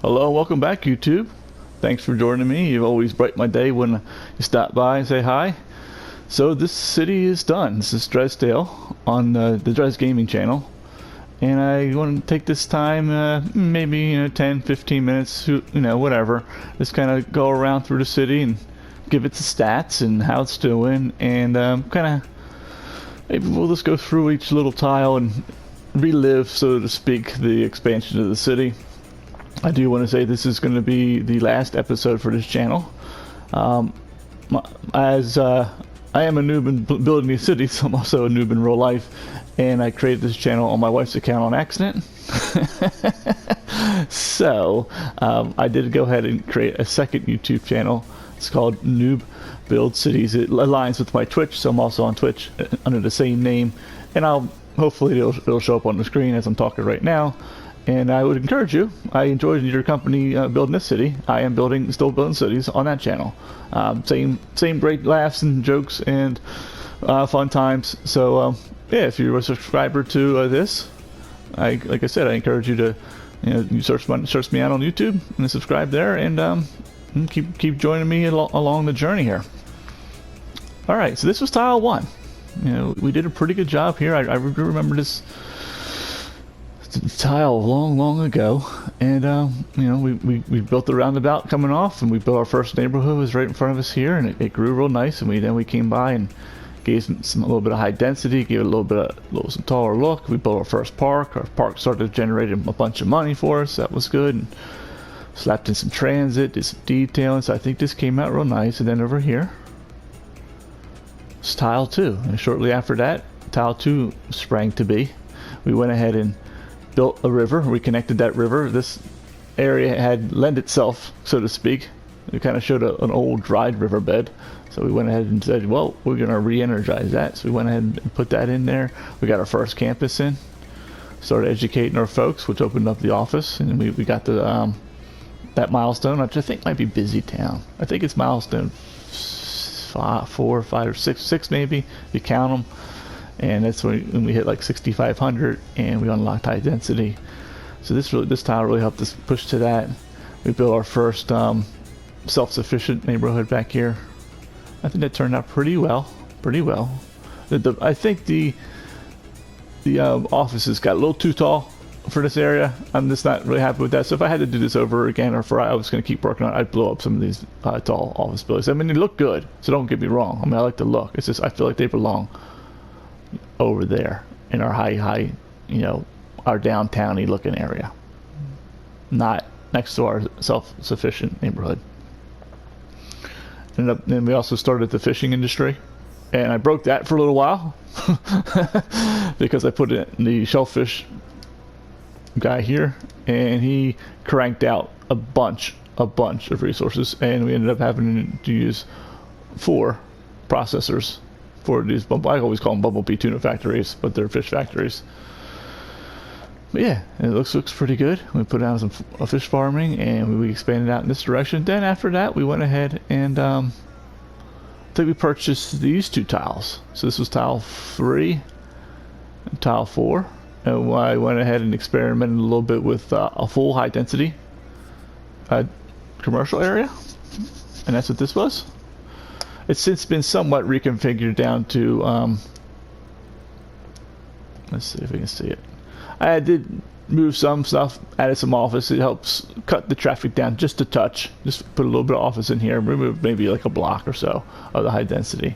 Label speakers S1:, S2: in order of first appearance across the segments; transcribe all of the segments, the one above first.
S1: Hello, welcome back, YouTube. Thanks for joining me. You always brighten my day when you stop by and say hi. So this city is done. This is Dresdale on the Dres Gaming channel. And I want to take this time, maybe 10, 15 minutes, whatever. Just kind of go around through the city and give it the stats and how it's doing. And kind of, maybe we'll just go through each little tile and relive, so to speak, the expansion of the city. I do want to say this is going to be the last episode for this channel. As I am a noob in building these cities, I'm also a noob in real life, and I created this channel on my wife's account on accident. So I did go ahead and create a second YouTube channel. It's called Noob Build Cities. It aligns with my Twitch, so I'm also on Twitch under the same name, and hopefully it'll show up on the screen as I'm talking right now. And I would encourage you. I enjoyed your company building this city. I am still building cities on that channel. Same great laughs and jokes and fun times. So yeah, if you're a subscriber to this, like I said, I encourage you to you search me out on YouTube and subscribe there, and keep joining me along the journey here. All right, so this was tile 1. We did a pretty good job here. I remember this tile long ago, and we built the roundabout coming off, and we built our first neighborhood. It was right in front of us here, and it grew real nice. And then we came by and gave a little bit of high density, gave it a little bit of some taller look. We built our first park. Our park started generating a bunch of money for us. That was good. And slapped in some transit, did some detailing. So I think this came out real nice. And then over here, it's tile 2, and shortly after that, tile 2 sprang to be. We went ahead and built a river. We connected that river. This area had lent itself, so to speak. It kind of showed an old dried riverbed. So we went ahead and said, well, we're going to re-energize that. So we went ahead and put that in there. We got our first campus in. Started educating our folks, which opened up the office. And we got the that milestone, which I think might be Busy Town. I think it's milestone 4, 5, or 6 maybe, if you count them. And that's when we hit like 6,500, and we unlocked high density. So this tile really helped us push to that. We built our first self-sufficient neighborhood back here. I think that turned out pretty well. I think the offices got a little too tall for this area. I'm just not really happy with that. So if I had to do this over again, or if I was going to keep working on it, I'd blow up some of these tall office buildings. I mean, they look good, so don't get me wrong. I mean, I like the look. It's just I feel like they belong over there in our high, our downtown-y looking area, not next to our self-sufficient neighborhood. And then we also started the fishing industry, and I broke that for a little while because I put in the shellfish guy here, and he cranked out a bunch of resources, and we ended up having to use 4 processors for these. I always call them bumblebee tuna factories, but they're fish factories. But yeah, it looks pretty good. We put down some fish farming, and we expanded out in this direction. Then after that, we went ahead and I think we purchased these 2 tiles. So this was tile 3 and tile 4, and I went ahead and experimented a little bit with a full high density commercial area, and that's what this was. It's since been somewhat reconfigured down to, let's see if we can see it. I did move some stuff, added some office. It helps cut the traffic down just a touch. Just put a little bit of office in here, remove maybe like a block or so of the high density.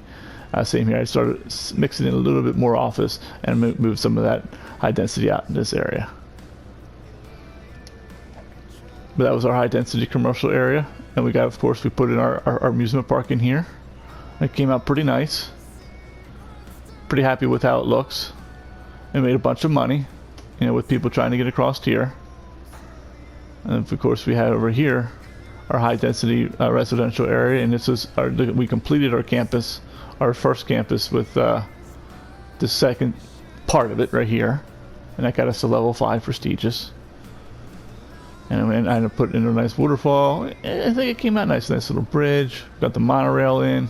S1: Same here, I started mixing in a little bit more office and move some of that high density out in this area. But that was our high density commercial area. And we got, of course, we put in our amusement park in here. It came out pretty nice. Pretty happy with how it looks. It made a bunch of money, with people trying to get across here. And of course, we had over here our high density residential area, and this is we completed our campus, our first campus, with the second part of it right here, and that got us to level 5 prestigious. And I put in a nice waterfall. I think it came out nice little bridge. Got the monorail in.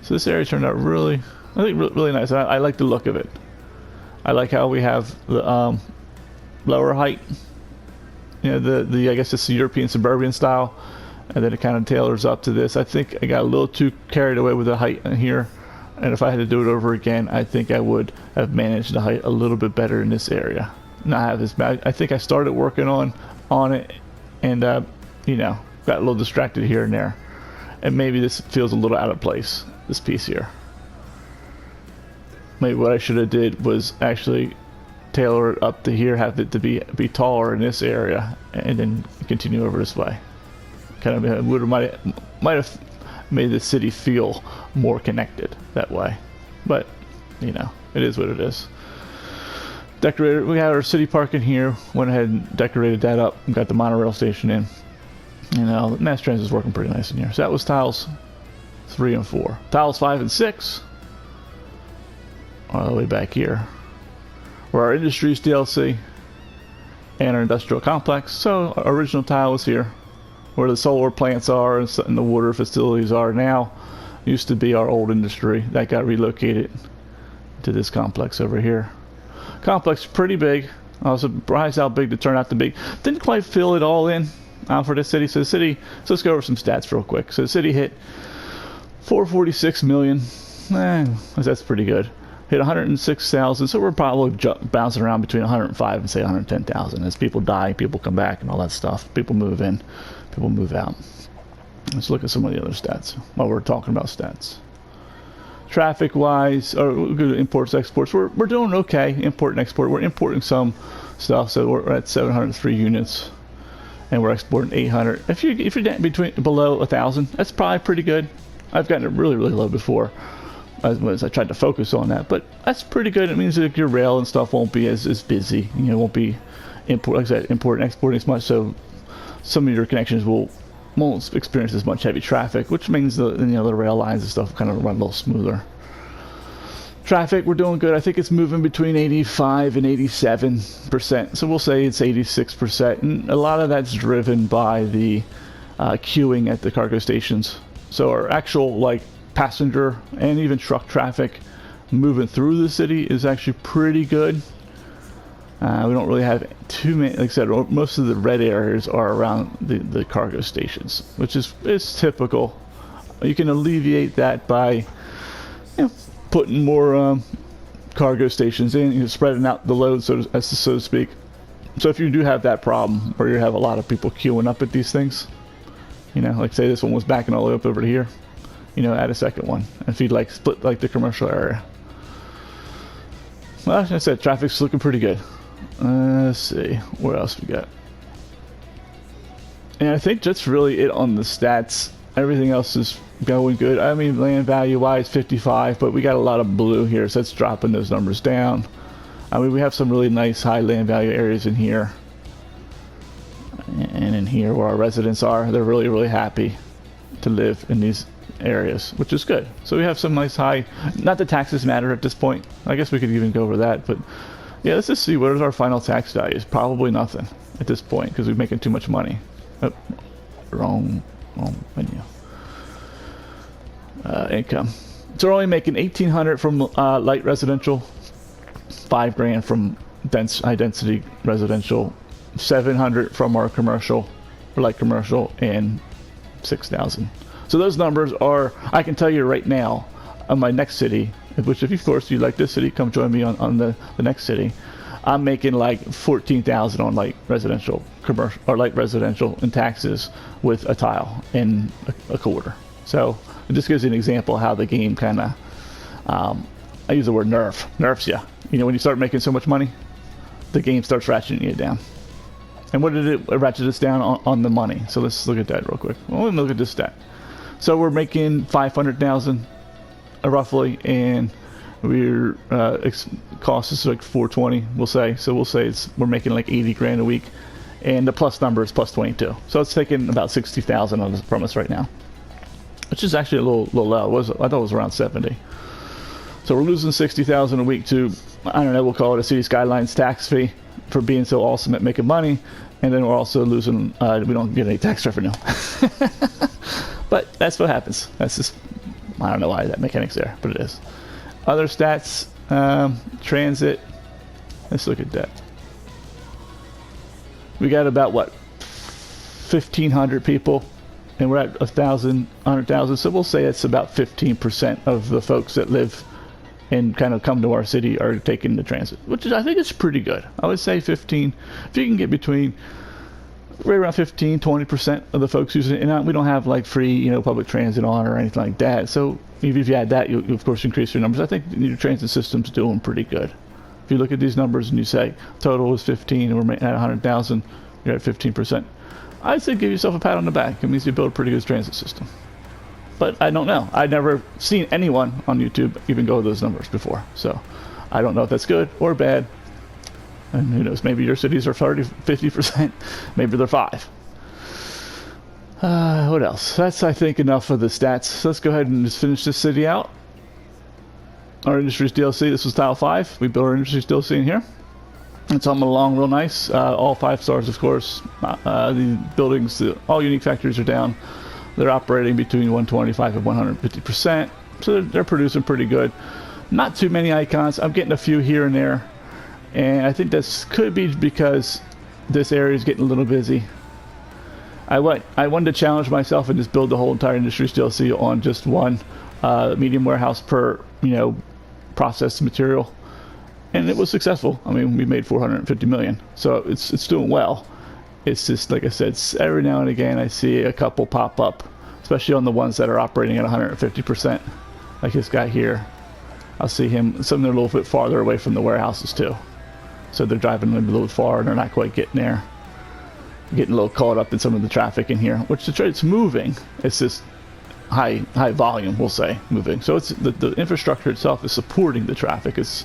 S1: So this area turned out really nice. I like the look of it. I like how we have the lower height you know, the I guess it's the European suburban style, and then it kind of tailors up to this. I think I got a little too carried away with the height in here, and if I had to do it over again, I think I would have managed the height a little bit better in this area. Not have this bad. I think I started working on it, and you know, got a little distracted here and there, and maybe this feels a little out of place. This piece here. Maybe what I should have did was actually tailor it up to here, have it to be taller in this area, and then continue over this way. Kind of might have made the city feel more connected that way, but you know, it is what it is. Decorated. We got our city park in here. Went ahead and decorated that up. Got the monorail station in. You know, mass transit is working pretty nice in here. So that was tiles 3 and 4. Tiles 5 and 6. All the way back here, where our industries DLC and our industrial complex. So our original tile was here, where the solar plants are and the water facilities are now. Used to be our old industry that got relocated to this complex over here. Complex pretty big. I was surprised how big it turned out to be. Didn't quite fill it all in for the city. So the city. So let's go over some stats real quick. So the city hit 446 million. That's pretty good. Hit 106,000, so we're probably bouncing around between 105 and say 110,000 as people die, people come back, and all that stuff. People move in, people move out. Let's look at some of the other stats while we're talking about stats. Traffic-wise, or good imports, exports, we're doing okay. Import and export, we're importing some stuff, so we're at 703 units, and we're exporting 800. If you're below 1,000, that's probably pretty good. I've gotten it really low before. As I tried to focus on that, but that's pretty good. It means that your rail and stuff won't be as busy. You know, won't be import and exporting as much. So some of your connections won't experience as much heavy traffic, which means the rail lines and stuff kind of run a little smoother. Traffic, we're doing good. I think it's moving between 85 and 87%. So we'll say it's 86%, and a lot of that's driven by the queuing at the cargo stations. So our actual passenger and even truck traffic moving through the city is actually pretty good. We don't really have too many, like I said, most of the red areas are around the cargo stations, which is typical. You can alleviate that by putting more cargo stations in, spreading out the load, so to speak. So if you do have that problem where you have a lot of people queuing up at these things, like say this one was backing all the way up over to here, add a second one, and if you'd split the commercial area. Well, as I said, traffic's looking pretty good. Let's see, what else we got? And I think that's really it on the stats. Everything else is going good. I mean, land value wise, 55, but we got a lot of blue here, so that's dropping those numbers down. I mean, we have some really nice high land value areas in here. And in here where our residents are, they're really happy to live in these areas, which is good. So we have some nice high, not that taxes matter at this point. I guess we could even go over that, but yeah, let's just see what is our final tax values. Probably nothing at this point because we're making too much money. Oh, wrong menu. Income. So we're only making $1,800 from light residential, $5,000 from high density residential, $700 from our commercial or light commercial, and $6,000. So those numbers are, I can tell you right now, on my next city, which if of course you like this city, come join me on the next city. I'm making like $14,000 on light residential, commercial, or light residential in taxes with a tile in a quarter. So it just gives you an example of how the game kind of, I use the word nerfs you. When you start making so much money, the game starts ratcheting you down. And what did it ratchet us down on the money? So let's look at that real quick. Well, let me look at this stat. So we're making $500,000 roughly, and we're cost is like $420. We'll say. So we'll say we're making like $80,000 a week, and the plus number is plus 22. So it's taking about $60,000 from us right now, which is actually a little low. I thought it was around 70. So we're losing $60,000 a week to, I don't know, we'll call it a City Skylines tax fee for being so awesome at making money, and then we're also losing. We don't get any tax revenue. But that's what happens. That's just, I don't know why that mechanic's there, but it is. Other stats, transit. Let's look at that. We got about what, 1,500 people, and we're at 100,000. So we'll say it's about 15% of the folks that live and kind of come to our city are taking the transit, which is, I think it's pretty good. I would say 15. If you can get between right around 15-20% of the folks using it, and we don't have like free, public transit on or anything like that. So even if you add that, you of course increase your numbers. I think your transit system's doing pretty good. If you look at these numbers and you say total is 15 and we're at 100,000, you're at 15%. I'd say give yourself a pat on the back. It means you build a pretty good transit system. But I don't know. I've never seen anyone on YouTube even go with those numbers before. So I don't know if that's good or bad. And who knows, maybe your cities are 30-50%, maybe they're 5. What else? That's, I think, enough of the stats. So let's go ahead and just finish this city out. Our Industries DLC, this was Tile 5. We built our Industries DLC in here. It's humming along real nice. All 5 stars, of course. The buildings, all unique factories are down. They're operating between 125 and 150%. So they're producing pretty good. Not too many icons. I'm getting a few here and there. And I think this could be because this area is getting a little busy. I wanted to challenge myself and just build the whole entire Industries DLC on just one medium warehouse per, processed material. And it was successful. I mean, we made 450 million. So it's doing well. It's just, like I said, every now and again I see a couple pop up, especially on the ones that are operating at 150%. Like this guy here. I'll see him, some are a little bit farther away from the warehouses too. So they're driving a little far and they're not quite getting there. Getting a little caught up in some of the traffic in here, which it's moving. It's just high volume, we'll say, moving. So it's the infrastructure itself is supporting the traffic. It's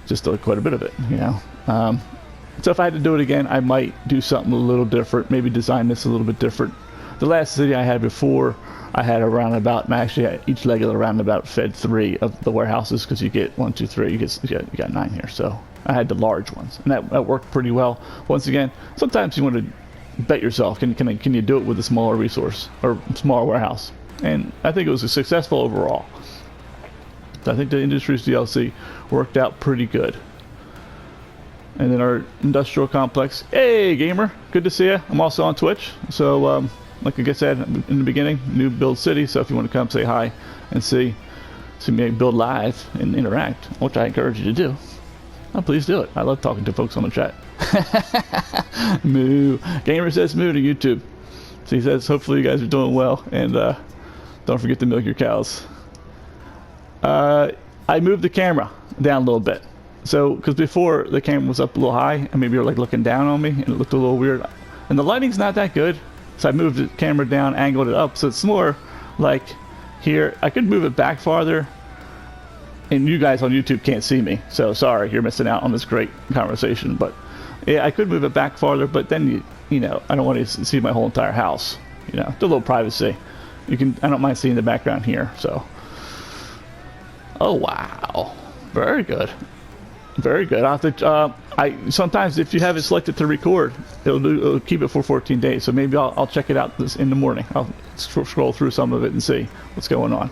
S1: just quite a bit of it, So if I had to do it again, I might do something a little different. Maybe design this a little bit different. The last city I had before, I had a roundabout, and actually each leg of the roundabout fed 3 of the warehouses, because you get 1, 2, 3. You got 9 here. So I had the large ones, and that worked pretty well. Once again, sometimes you want to bet yourself. Can you do it with a smaller resource or smaller warehouse? And I think it was successful overall. So I think the Industries DLC worked out pretty good. And then our industrial complex. Hey, gamer, good to see you. I'm also on Twitch. So, like I said in the beginning, new build city. So if you want to come say hi and see me build live and interact, which I encourage you to do, please do it. I love talking to folks on the chat. Moo. Gamer says moo to YouTube. So he says, hopefully you guys are doing well, and don't forget to milk your cows. I moved the camera down a little bit. So, because before the camera was up a little high, and maybe you were like looking down on me, and it looked a little weird. And the lighting's not that good, so I moved the camera down, angled it up, so it's more like here. I could move it back farther, and you guys on YouTube can't see me, so sorry, you're missing out on this great conversation. But yeah, I could move it back farther, but then I don't want to see my whole entire house. Do a little privacy. I don't mind seeing the background here. So, oh wow, very good. Very good. I have to, sometimes if you have it selected to record, it'll keep it for 14 days. So maybe I'll check it out in the morning. I'll scroll through some of it and see what's going on.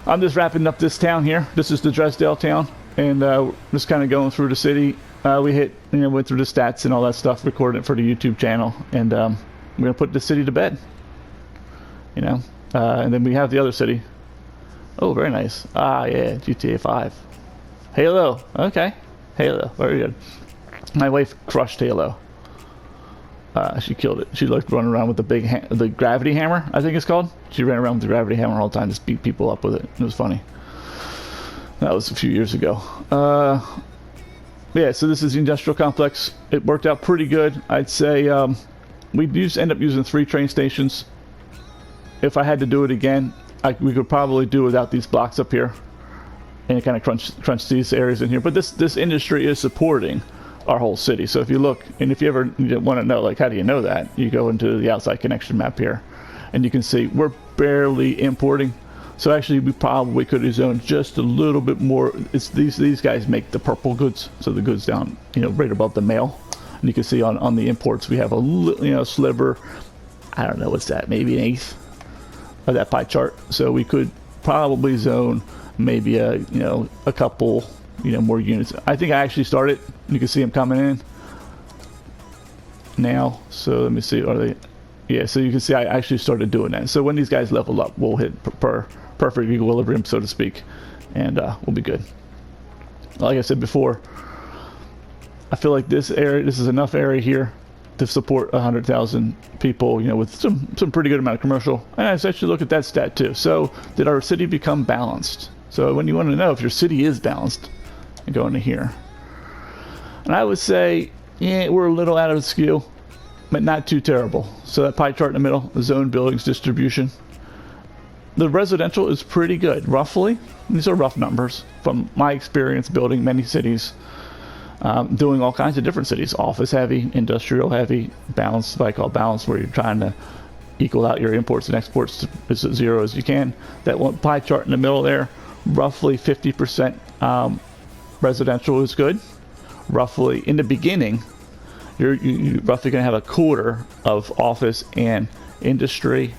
S1: I'm just wrapping up this town here. This is the Dresdale town, and just kind of going through the city. We went through the stats and all that stuff, recording it for the YouTube channel, and we're gonna put the city to bed. And then we have the other city. Oh, very nice. Ah, yeah, GTA 5. Halo. Okay. Halo. Very good. My wife crushed Halo. She killed it. She liked running around with the gravity hammer, I think it's called. She ran around with the gravity hammer all the time, just beat people up with it. It was funny. That was a few years ago. Yeah, so this is the industrial complex. It worked out pretty good. I'd say we end up using 3 train stations. If I had to do it again, we could probably do without these blocks up here. And kind of crunch these areas in here. But this industry is supporting our whole city. So if you look, and if you ever want to know, like, how do you know that? You go into the outside connection map here, and you can see we're barely importing. So actually, we probably could have zoned just a little bit more. It's these guys make the purple goods, so the goods down, right above the mail. And you can see on the imports, we have a sliver. I don't know what's that, maybe 1/8 of that pie chart. So we could probably zone maybe a couple more units. I think I actually started. You can see them coming in. now. So let me see, are they, yeah, so you can see I actually started doing that. So when these guys level up, we'll hit perfect equilibrium, so to speak, and we'll be good. Like I said before, I feel like this is enough area here to support 100,000 people, you know, with some pretty good amount of commercial. And I actually look at that stat too. So did our city become balanced? So when you want to know if your city is balanced, you go into here. And I would say, yeah, we're a little out of skew, but not too terrible. So that pie chart in the middle, the zone buildings distribution. The residential is pretty good, roughly. These are rough numbers from my experience building many cities. Doing all kinds of different cities, office heavy, industrial heavy, balanced, what I call balanced, where you're trying to equal out your imports and exports to as zero as you can. That one pie chart in the middle there, roughly 50% residential is good. Roughly in the beginning, you're roughly going to have a quarter of office and industry,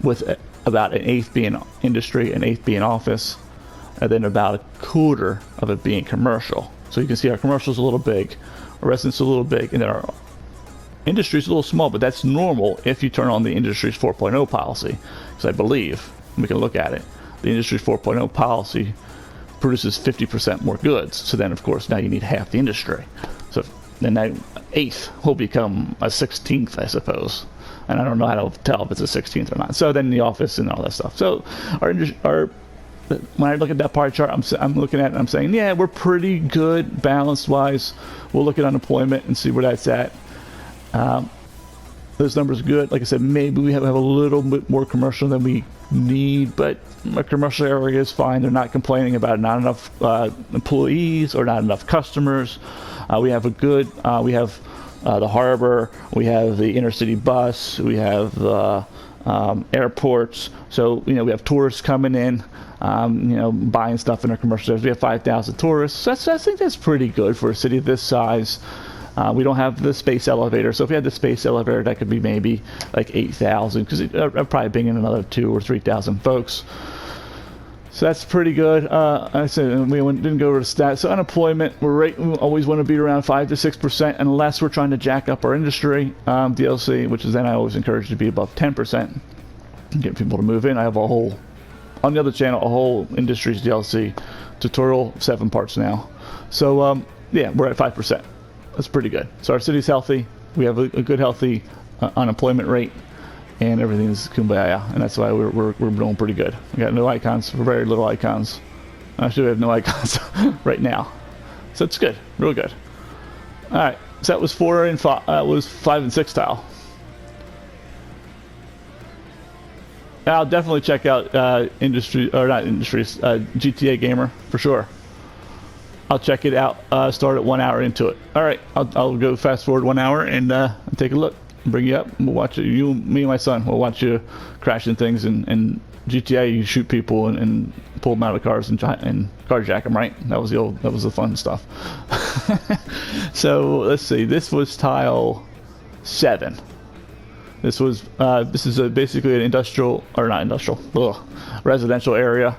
S1: with about an eighth being industry, an eighth being office, and then about a quarter of it being commercial. So you can see our commercial's a little big, our residence a little big, and then our industry's a little small, but that's normal if you turn on the Industries 4.0 policy. Because I believe, we can look at it, the Industries 4.0 policy produces 50% more goods. So then, of course, now you need half the industry. So then that eighth will become a 16th, I suppose. And I don't know how to tell if it's a 16th or not. So then the office and all that stuff. So our when I look at that pie chart, I'm looking at it and I'm saying, yeah, we're pretty good balance-wise. We'll look at unemployment and see where that's at. Those numbers are good. Like I said, maybe we have a little bit more commercial than we need, but our commercial area is fine. They're not complaining about not enough employees or not enough customers. We have we have the harbor, we have the intercity bus, we have the airports. So, you know, we have tourists coming in, you know, buying stuff in our commercial areas. We have 5,000 tourists. So I think that's pretty good for a city this size. We don't have the space elevator. So if we had the space elevator, that could be maybe like 8,000, because I'd probably bring in another 2,000 or 3,000 folks. So that's pretty good. I said we didn't go over the stats. So unemployment, we always want to be around 5 to 6%, unless we're trying to jack up our industry DLC, which is then I always encourage to be above 10%, get people to move in. I have a whole, on the other channel, a whole industries DLC tutorial, 7 parts now. So yeah, we're at 5%. That's pretty good. So our city's healthy. We have a good, healthy unemployment rate, and everything's kumbaya, and that's why we're doing pretty good. We got no icons, very little icons. Actually, we have no icons right now, so it's good, real good. All right, so that was 4 and 5. Was 5 and 6 tile. I'll definitely check out GTA Gamer for sure. I'll check it out. Start at 1 hour into it. All right, I'll go fast forward 1 hour and take a look. Bring you up. We'll watch it. You, me, and my son. We'll watch you crashing things. And GTA, you shoot people and pull them out of cars and carjack them. Right? That was the fun stuff. So let's see. This was tile 7. This is basically an residential area.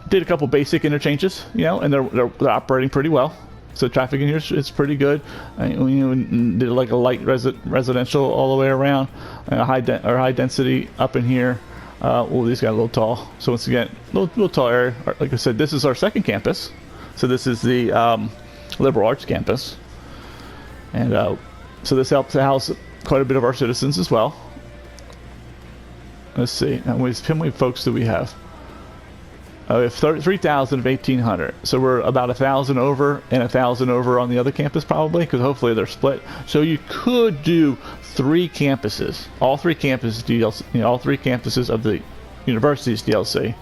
S1: Did a couple basic interchanges, you know, and they're operating pretty well. So traffic in here is pretty good. Did like a light residential all the way around, high density up in here. Well, these got a little tall. So once again, little tall area. Like I said, this is our second campus. So this is the liberal arts campus, and so this helps house quite a bit of our citizens as well. Let's see. How many folks do we have? We have 3,000 of 1,800, so we're about 1,000 over and 1,000 over on the other campus probably, because hopefully they're split. So you could do 3 campuses, all 3 campuses DLC, you know, all 3 campuses of the university's DLC,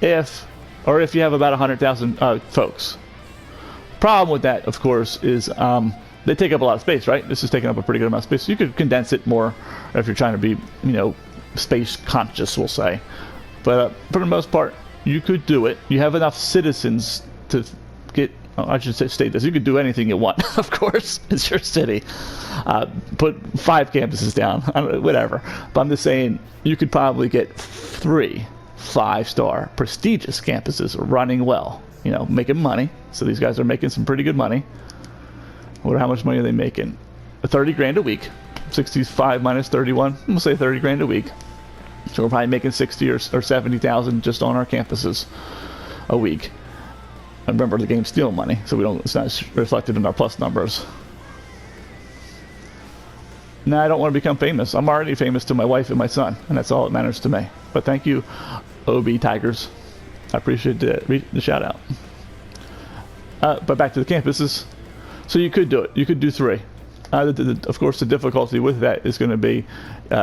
S1: if you have about 100,000 folks. Problem with that, of course, is they take up a lot of space, right? This is taking up a pretty good amount of space. So you could condense it more if you're trying to be, you know, space conscious, we'll say. But for the most part, you could do it. You have enough citizens to get, I should state this, you could do anything you want, of course. It's your city. Put 5 campuses down, whatever. But I'm just saying, you could probably get 3 5-star prestigious campuses running well, you know, making money. So these guys are making some pretty good money. I wonder how much money are they making? 30 grand a week. 65 minus 31, we'll say 30 grand a week. So we're probably making 60 or 70,000 just on our campuses a week. And remember, the game's stealing money, so it's not reflected in our plus numbers. Now, I don't want to become famous. I'm already famous to my wife and my son, and that's all that matters to me. But thank you, OB Tigers. I appreciate the shout out. But back to the campuses. So you could do it. You could do 3. Of course, the difficulty with that is going to be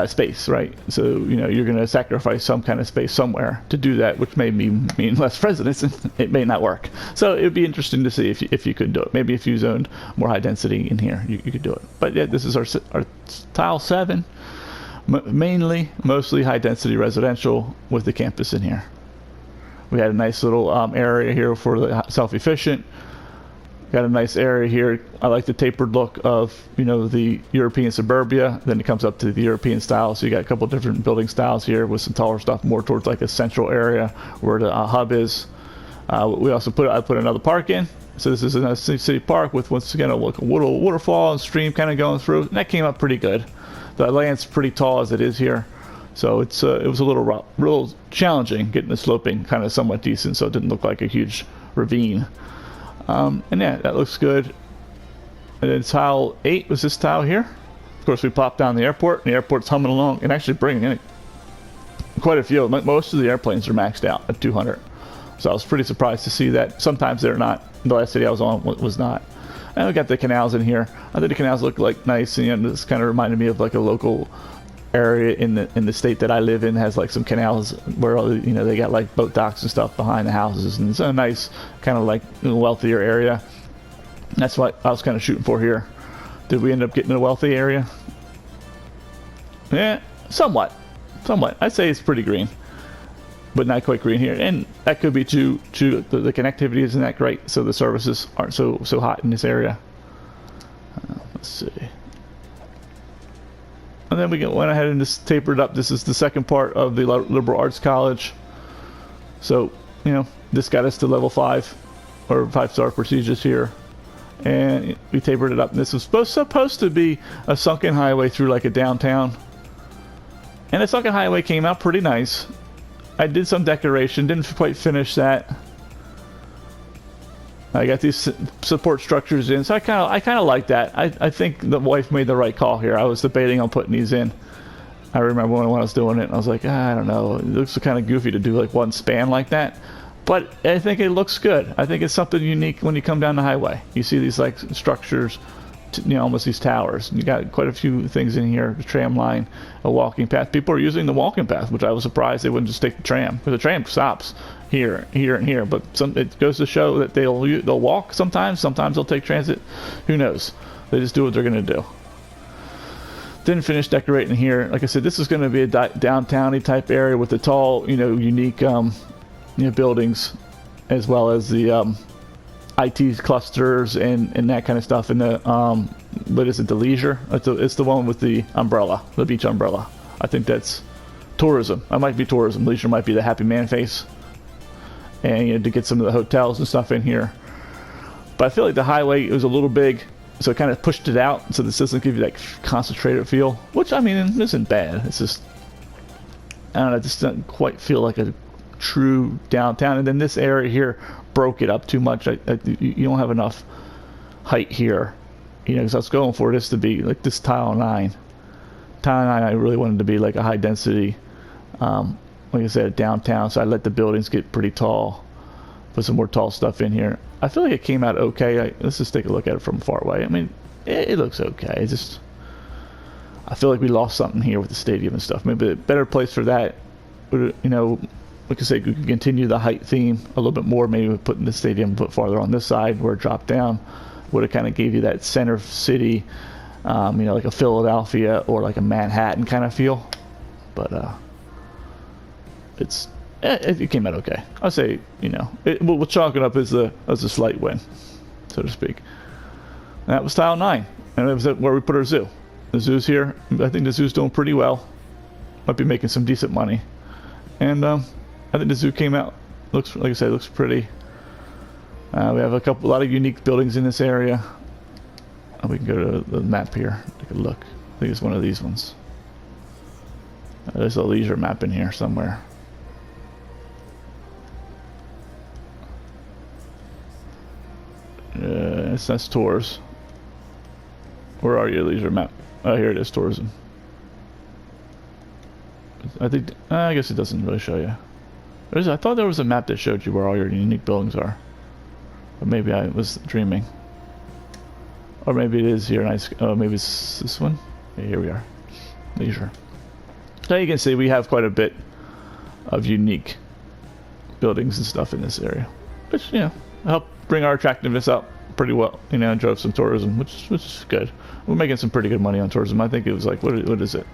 S1: space, right? So, you know, you're going to sacrifice some kind of space somewhere to do that, which may mean less presidents, and it may not work. So it would be interesting to see if you could do it. Maybe if you zoned more high density in here, you could do it. But yeah, this is our tile 7, mostly high density residential with the campus in here. We had a nice little area here for the self-efficient. Got a nice area here. I like the tapered look of, you know, the European suburbia. Then it comes up to the European style. So you got a couple different building styles here with some taller stuff more towards like a central area where the hub is. We also I put another park in. So this is a city park with once again a waterfall and stream kind of going through. And that came up pretty good. The land's pretty tall as it is here. So it was a real challenging getting the sloping kind of somewhat decent, so it didn't look like a huge ravine. And yeah, that looks good. And then tile 8 was this tile here. Of course, we popped down the airport, and the airport's humming along and actually bringing in quite a few. Most of the airplanes are maxed out at 200. So I was pretty surprised to see that. Sometimes they're not. The last city I was on was not. And we got the canals in here. I think the canals look like nice, and you know, this kind of reminded me of like a local area in the state that I live in. Has like some canals where, you know, they got like boat docks and stuff behind the houses, and it's a nice kind of like wealthier area. That's what I was kind of shooting for here. Did we end up getting a wealthy area? Yeah, somewhat. I'd say it's pretty green, but not quite green here, and that could be the connectivity isn't that great, so the services aren't so hot in this area. Let's see. And then we went ahead and just tapered up. This is the second part of the Liberal Arts College. So, you know, this got us to level 5 or 5-star prestigious here. And we tapered it up. And this was supposed to be a sunken highway through like a downtown. And the sunken highway came out pretty nice. I did some decoration, didn't quite finish that. I got these support structures in, so I kind of like that. I think the wife made the right call here. I was debating on putting these in. I remember when I was doing it, and I was like, I don't know. It looks kind of goofy to do like one span like that, but I think it looks good. I think it's something unique when you come down the highway. You see these like structures, you know, almost these towers. And you got quite a few things in here: the tram line, a walking path. People are using the walking path, which I was surprised they wouldn't just take the tram, because the tram stops here, and here. But it goes to show that they'll walk sometimes they'll take transit. Who knows? They just do what they're going to do. Didn't finish decorating here. Like I said, this is going to be a downtown-y type area with the tall, you know, unique buildings, as well as the IT clusters and that kind of stuff. And the what is it, the leisure? It's the one with the umbrella, the beach umbrella. I think that's tourism. That might be tourism. Leisure might be the Happy Man face. And you know, to get some of the hotels and stuff in here. But I feel like the highway was a little big, so it kind of pushed it out, so this doesn't give you that concentrated feel, which I mean isn't bad. It's just, I don't know, it just doesn't quite feel like a true downtown. And then this area here broke it up too much. You don't have enough height here, you know, because I was going for this to be like this tile 9. Tile 9, I really wanted to be like a high density, like I said, downtown, so I let the buildings get pretty tall. Put some more tall stuff in here. I feel like it came out okay. Let's just take a look at it from far away. I mean, it looks okay. It's just, I feel like we lost something here with the stadium and stuff. Maybe a better place for that, you know, like I said, we could continue the height theme a little bit more. Maybe putting the stadium a bit farther on this side where it dropped down would have kind of gave you that center city, you know, like a Philadelphia or like a Manhattan kind of feel. But, it came out okay. I'll say, you know, we'll chalk it up as a slight win, so to speak. And that was tile 9, and that was where we put our zoo. The zoo's here. I think the zoo's doing pretty well. Might be making some decent money, and I think the zoo came out. Looks, like I said, looks pretty. We have a lot of unique buildings in this area. We can go to the map here. Take a look. I think it's one of these ones. There's a leisure map in here somewhere. That's tours. Where are you, leisure map? Oh, here it is, tourism. I think, I guess it doesn't really show you. I thought there was a map that showed you where all your unique buildings are. But maybe I was dreaming. Or maybe it is here. Nice. Oh, maybe it's this one. Okay, here we are. Leisure. So you can see we have quite a bit of unique buildings and stuff in this area, which, you know, help bring our attractiveness up pretty well. You know, and drove some tourism, which is good. We're making some pretty good money on tourism. I think it was like, what is it?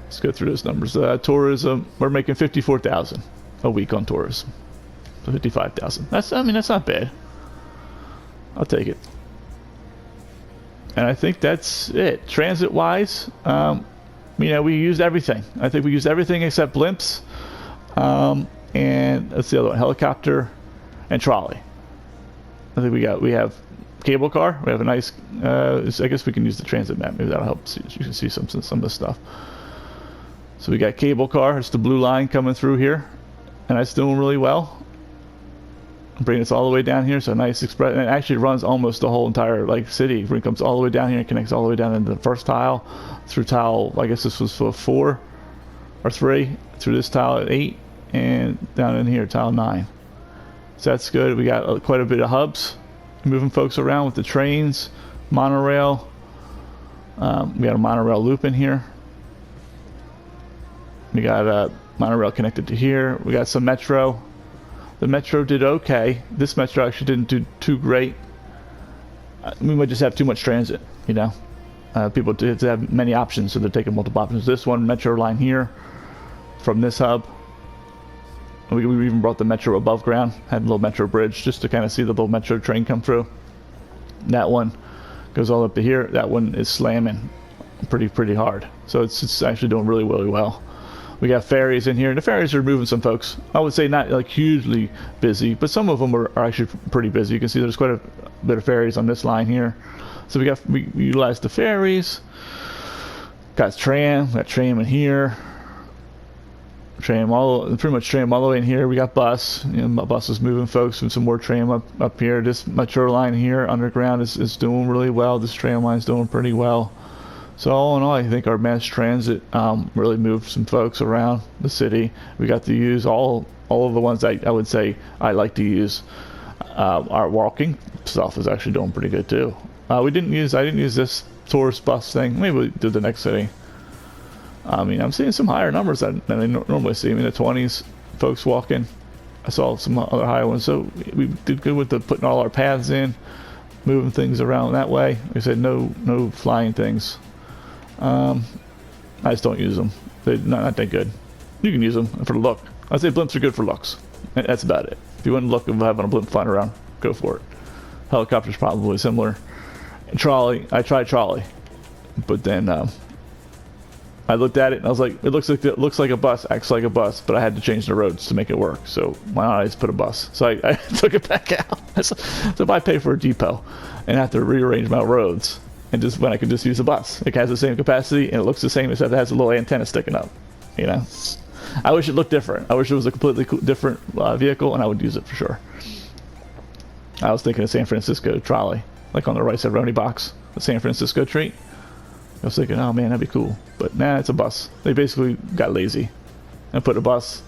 S1: Let's go through those numbers. Tourism, we're making 54,000 a week on tourism. So 55,000. I mean, that's not bad. I'll take it. And I think that's it. Transit-wise, you know, we used everything. I think we used everything except blimps, and that's the other one, helicopter and trolley. I think we have cable car. We have a nice. I guess we can use the transit map. Maybe that'll help. You can see some of the stuff. So we got cable car. It's the blue line coming through here, and that's doing really well. Bringing us all the way down here. So a nice express, and it actually runs almost the whole entire like city. It comes all the way down here and connects all the way down into the first tile, through tile. I guess this was for 4 or 3, through this tile at 8, and down in here tile 9. So that's good. We got quite a bit of hubs, moving folks around with the trains, monorail. We got a monorail loop in here. We got a monorail connected to here. We got some metro. The metro did okay. This metro actually didn't do too great. We might just have too much transit, you know. People did have many options, so they're taking multiple options. This one, metro line here, from this hub. We even brought the metro above ground, had a little metro bridge just to kind of see the little metro train come through. That one goes all up to here. That one is slamming pretty hard. So it's actually doing really well. We got ferries in here. The ferries are moving some folks. I would say not like hugely busy, but some of them are actually pretty busy. You can see there's quite a bit of ferries on this line here. So we utilize the ferries. Got tram in here. Pretty much tram all the way in here. We got bus. You know, bus is moving folks, and some more tram up here. This metro line here underground is doing really well. This tram line is doing pretty well. So all in all, I think our mass transit really moved some folks around the city. We got to use all of the ones I would say I like to use. Our walking stuff is actually doing pretty good too. I didn't use this tourist bus thing. Maybe we do the next city. I mean, I'm seeing some higher numbers than I normally see. I mean, the 20s folks walking. I saw some other higher ones. So we did good with putting all our paths in, moving things around that way. Like I said, no flying things. I just don't use them. They're not that good. You can use them for the look. I say blimps are good for looks. That's about it. If you want to look of having a blimp flying around, go for it. Helicopter's probably similar. And trolley, I tried trolley, but then I looked at it and I was like, it looks like a bus, acts like a bus, but I had to change the roads to make it work. So why not I just put a bus? So I took it back out. So if I pay for a depot and have to rearrange my roads, and just when I could just use a bus, it has the same capacity and it looks the same except it has a little antenna sticking up. You know, I wish it looked different. I wish it was a completely different vehicle, and I would use it for sure. I was thinking of San Francisco trolley, like on the Rice-A-Roni box, the San Francisco treat. I was thinking, oh man, that'd be cool. But nah, it's a bus. They basically got lazy and put a bus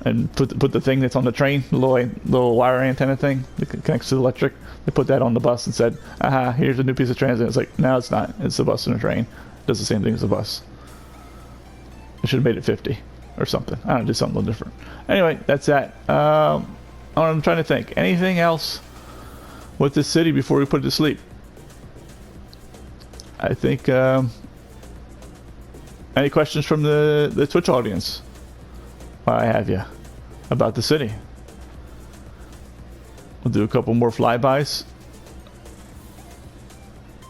S1: and put the thing that's on the train, the little wire antenna thing that connects to the electric. They put that on the bus and said, aha, here's a new piece of transit. It's like, no, it's not. It's a bus and a train. It does the same thing as a bus. It should have made it 50 or something. I don't know, do something a little different. Anyway, that's that. I'm trying to think. Anything else with this city before we put it to sleep? I think, any questions from the Twitch audience while I have you about the city? We'll do a couple more flybys.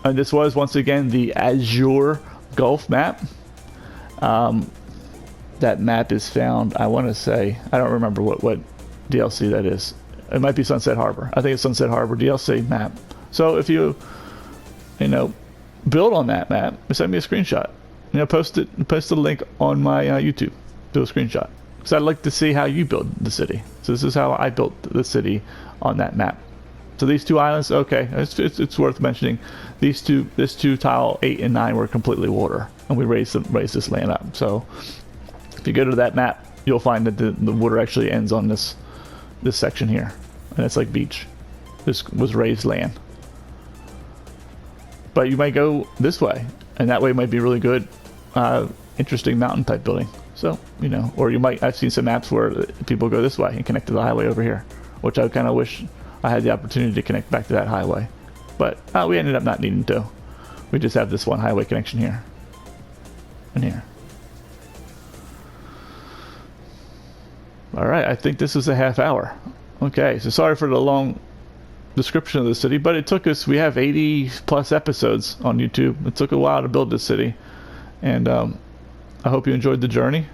S1: And this was, once again, the Azure Gulf map. That map is found, I want to say, I don't remember what DLC that is. It might be Sunset Harbor. I think it's Sunset Harbor DLC map. So if you build on that map, send me a screenshot. Post the link on my YouTube. Do a screenshot. Because I'd like to see how you build the city. So this is how I built the city on that map. So these two islands, okay, it's worth mentioning. This two tile 8 and 9 were completely water, and we raised this land up. So if you go to that map, you'll find that the water actually ends on this section here, and it's like beach. This was raised land. But you might go this way, and that way might be really good, interesting mountain type building. So, or I've seen some maps where people go this way and connect to the highway over here, which I kind of wish I had the opportunity to connect back to that highway. But we ended up not needing to. We just have this one highway connection here and here. All right, I think this is a half hour. Okay, so sorry for the long description of the city, but it took us, we have 80 plus episodes on YouTube. It took a while to build this city, and I hope you enjoyed the journey.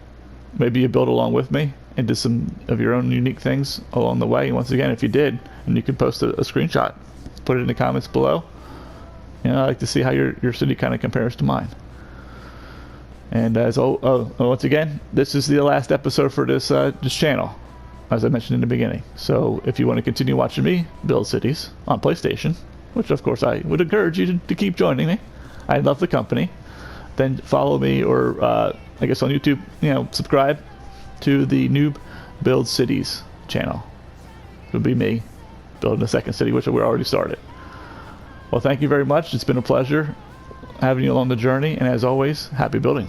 S1: Maybe you build along with me and did some of your own unique things along the way. And once again, if you did, and you can post a screenshot, put it in the comments below. I'd like to see how your city kind of compares to mine. And once again, this is the last episode for this channel, as I mentioned in the beginning. So if you want to continue watching me build cities on PlayStation, which of course I would encourage you to keep joining me, I love the company, then follow me, or I guess on YouTube, subscribe to the Noob Build Cities channel. It would be me building a second city, which we already started. Well, thank you very much. It's been a pleasure having you along the journey, and as always, happy building.